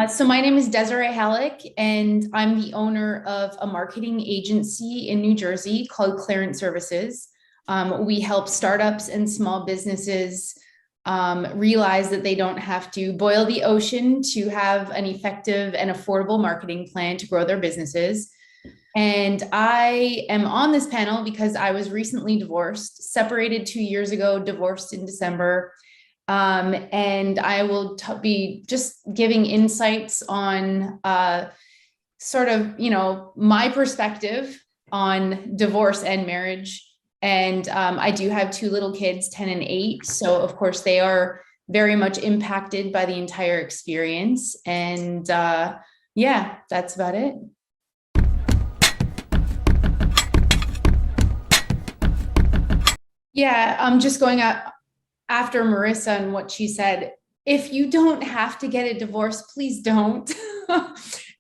So my name is Desirae Halleck, and I'm the owner of a marketing agency in New Jersey called Clearance Services. We help startups and small businesses realize that they don't have to boil the ocean to have an effective and affordable marketing plan to grow their businesses. And I am on this panel because I was recently divorced, separated 2 years ago, divorced in December. And I will be just giving insights on sort of, my perspective on divorce and marriage. And I do have two little kids, 10 and 8. So, of course, they are very much impacted by the entire experience. And yeah, that's about it. Yeah, I'm just going after Marissa and what she said. If you don't have to get a divorce, please don't.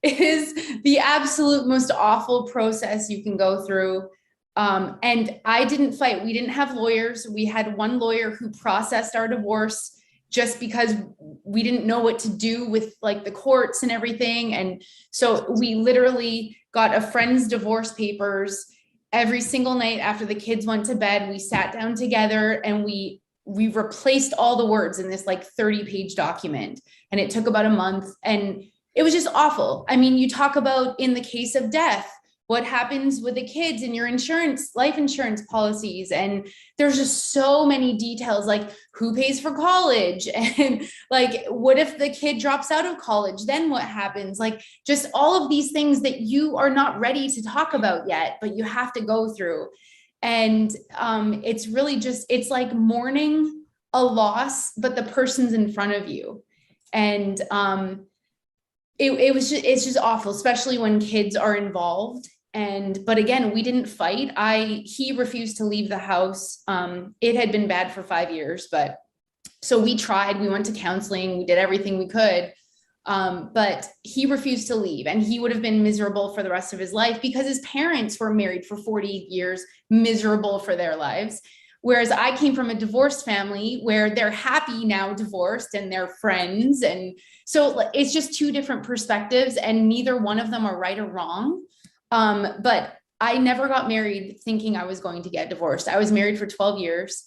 It is the absolute most awful process you can go through. And I didn't fight. We didn't have lawyers. We had one lawyer who processed our divorce just because we didn't know what to do with like the courts and everything. And so we literally got a friend's divorce papers every single night after the kids went to bed. We sat down together and we replaced all the words in this like 30-page document, and it took about a month, and it was just awful. I mean, you talk about in the case of death, what happens with the kids in your insurance, life insurance policies, and there's just so many details, like who pays for college, and like what if the kid drops out of college, then what happens, like just all of these things that you are not ready to talk about yet, but you have to go through. And it's really just, it's like mourning a loss, but the person's in front of you. And it's just awful, especially when kids are involved. But again, we didn't fight. He refused to leave the house. It had been bad for 5 years, but so we tried, we went to counseling, we did everything we could. But he refused to leave, and he would have been miserable for the rest of his life because his parents were married for 40 years, miserable for their lives. Whereas I came from a divorced family where they're happy now divorced and they're friends. And so it's just two different perspectives, and neither one of them are right or wrong. But I never got married thinking I was going to get divorced. I was married for 12 years.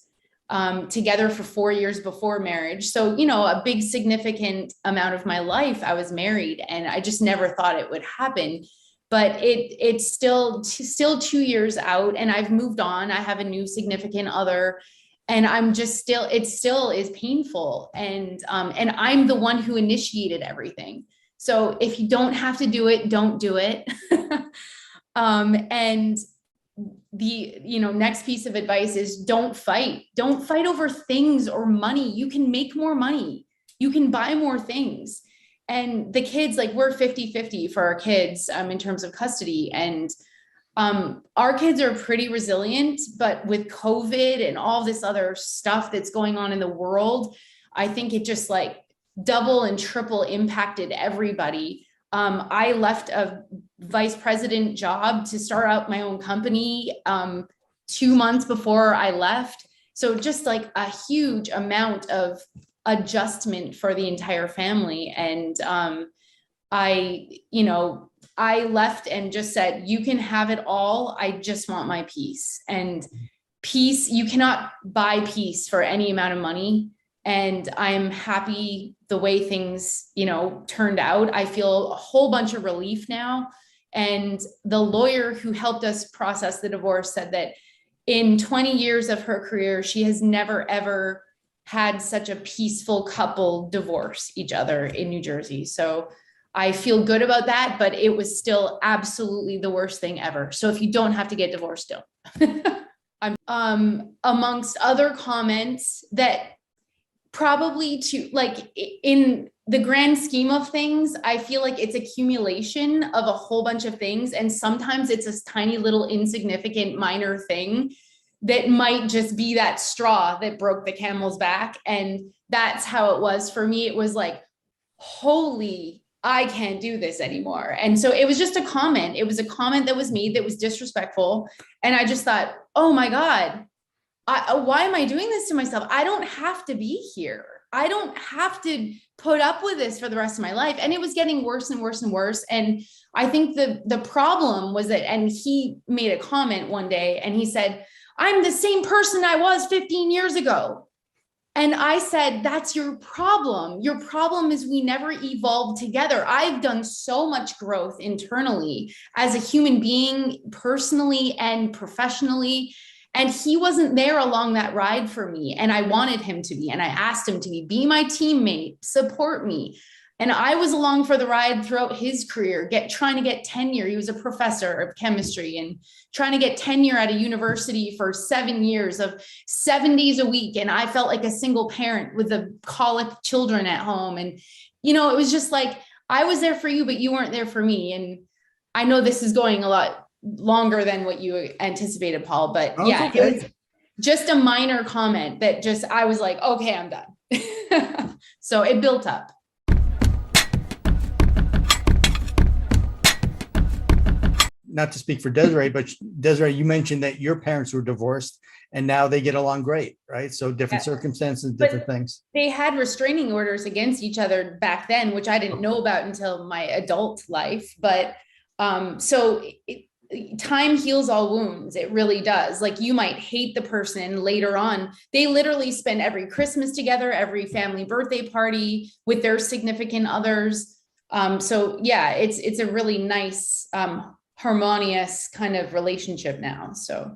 Together for 4 years before marriage. So, a big significant amount of my life, I was married, and I just never thought it would happen. But it's still 2 years out, and I've moved on. I have a new significant other, and I'm just it still is painful. And I'm the one who initiated everything. So if you don't have to do it, don't do it. And the next piece of advice is don't fight over things or money. You can make more money, you can buy more things. And the kids, like, we're 50-50 for our kids in terms of custody. And our kids are pretty resilient, but with COVID and all this other stuff that's going on in the world, I think it just like double and triple impacted everybody. I left a vice president job to start out my own company 2 months before I left. So just like a huge amount of adjustment for the entire family. And I left and just said, you can have it all. I just want my peace. And peace, you cannot buy peace for any amount of money. And I'm happy the way things, turned out. I feel a whole bunch of relief now. And the lawyer who helped us process the divorce said that in 20 years of her career, she has never, ever had such a peaceful couple divorce each other in New Jersey. So I feel good about that, but it was still absolutely the worst thing ever. So if you don't have to get divorced, don't. Amongst other comments that probably in the grand scheme of things, I feel like it's accumulation of a whole bunch of things. And sometimes it's a tiny little insignificant minor thing that might just be that straw that broke the camel's back. And that's how it was for me. It was like, holy, I can't do this anymore. And so it was just a comment. It was a comment that was made that was disrespectful. And I just thought, oh my God, why am I doing this to myself? I don't have to be here. I don't have to put up with this for the rest of my life. And it was getting worse and worse and worse. And I think the problem was that, and he made a comment one day and he said, I'm the same person I was 15 years ago. And I said, that's your problem. Your problem is we never evolved together. I've done so much growth internally as a human being, personally and professionally. And he wasn't there along that ride for me. And I wanted him to be. And I asked him to be my teammate, support me. And I was along for the ride throughout his career, trying to get tenure. He was a professor of chemistry and trying to get tenure at a university for 7 years of 7 days a week. And I felt like a single parent with the colic children at home. And, it was just like, I was there for you, but you weren't there for me. And I know this is going a lot longer than what you anticipated, Paul, but yeah, okay. It was just a minor comment that I was like, okay, I'm done. So it built up. Not to speak for Desirae, but Desirae, you mentioned that your parents were divorced and now they get along great, right? So different circumstances, different things. They had restraining orders against each other back then, which I didn't know about until my adult life. But time heals all wounds. It really does. Like, you might hate the person later on. They literally spend every Christmas together, every family birthday party with their significant others. So yeah, it's a really nice, harmonious kind of relationship now. So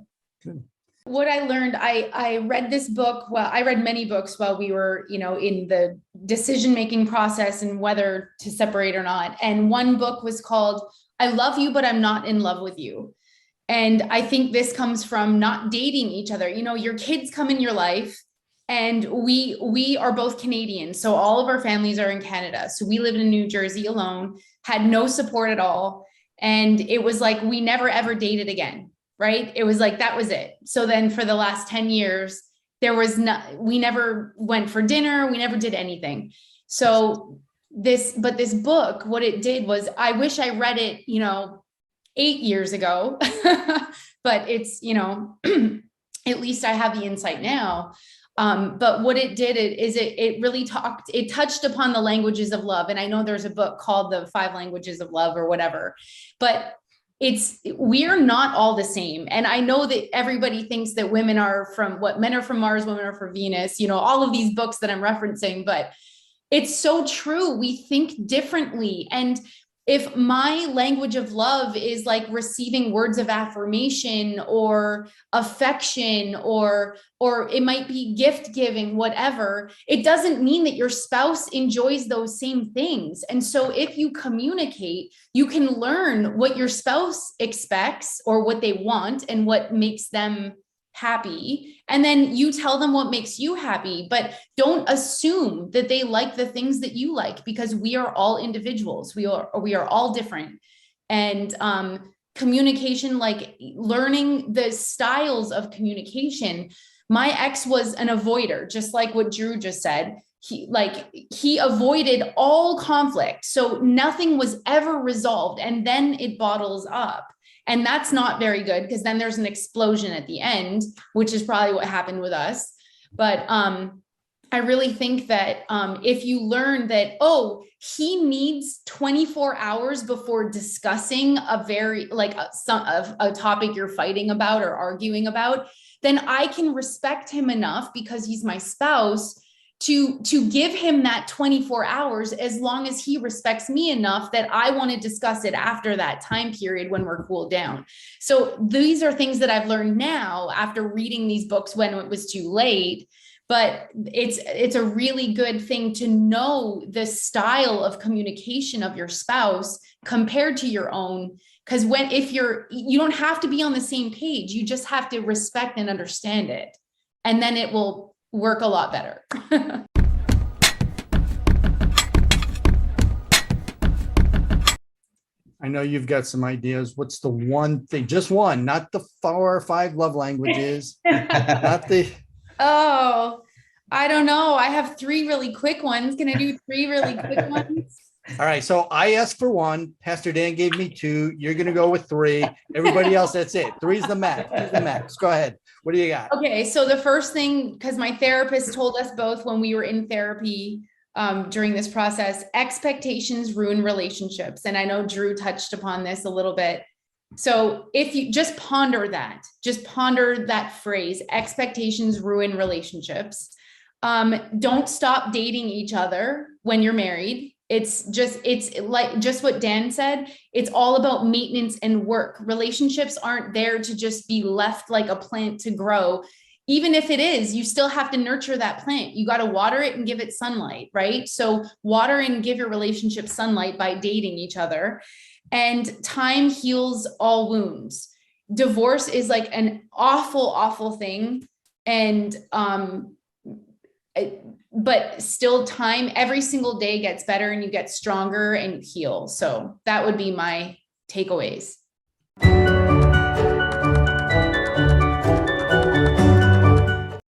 what I learned, I read this book. Well, I read many books while we were, in the decision-making process and whether to separate or not. And one book was called I Love You, But I'm Not in Love with You. And I think this comes from not dating each other. Your kids come in your life, and we are both Canadian. So all of our families are in Canada. So we lived in New Jersey alone, had no support at all. And it was like, we never, ever dated again, right? It was like, that was it. So then for the last 10 years, we never went for dinner. We never did anything. So this book, what it did was, I wish I read it, 8 years ago, but it's, at least I have the insight now. But what it did is it really touched upon the languages of love. And I know there's a book called The 5 Languages of Love or whatever, but we're not all the same. And I know that everybody thinks that men are from Mars, women are from Venus, all of these books that I'm referencing, but it's so true. We think differently. And if my language of love is like receiving words of affirmation or affection, or it might be gift giving, whatever, it doesn't mean that your spouse enjoys those same things. And so if you communicate, you can learn what your spouse expects or what they want and what makes them happy. And then you tell them what makes you happy, but don't assume that they like the things that you like, because we are all individuals. We are all different. And communication, like learning the styles of communication. My ex was an avoider, just like what Drew just said. He avoided all conflict. So nothing was ever resolved. And then it bottles up. And that's not very good, because then there's an explosion at the end, which is probably what happened with us. But I really think that if you learn that, he needs 24 hours before discussing a topic you're fighting about or arguing about, then I can respect him enough, because he's my spouse, to give him that 24 hours, as long as he respects me enough that I want to discuss it after that time period when we're cooled down. So these are things that I've learned now after reading these books when it was too late. But it's a really good thing to know the style of communication of your spouse compared to your own. Because you don't have to be on the same page. You just have to respect and understand it. And then it will work a lot better. I know you've got some ideas. What's the one thing, just one, not the 4 or 5 love languages, not the... Oh, I don't know. I have 3 really quick ones. Can I do 3 really quick ones? All right. So I asked for one. Pastor Dan gave me two. You're going to go with three. Everybody else, that's it. Three's the max. Three's the max. Go ahead. What do you got? Okay, so the first thing, because my therapist told us both when we were in therapy during this process, expectations ruin relationships. And I know Drew touched upon this a little bit. So if you just ponder that phrase, expectations ruin relationships. Don't stop dating each other when you're married. It's like just what Dan said. It's all about maintenance and work. Relationships aren't there to just be left like a plant to grow. Even if it is, you still have to nurture that plant. You got to water it and give it sunlight, right? So water and give your relationship sunlight by dating each other. And time heals all wounds. Divorce is like an awful, awful thing. And but still time, every single day gets better and you get stronger and you heal. So that would be my takeaways.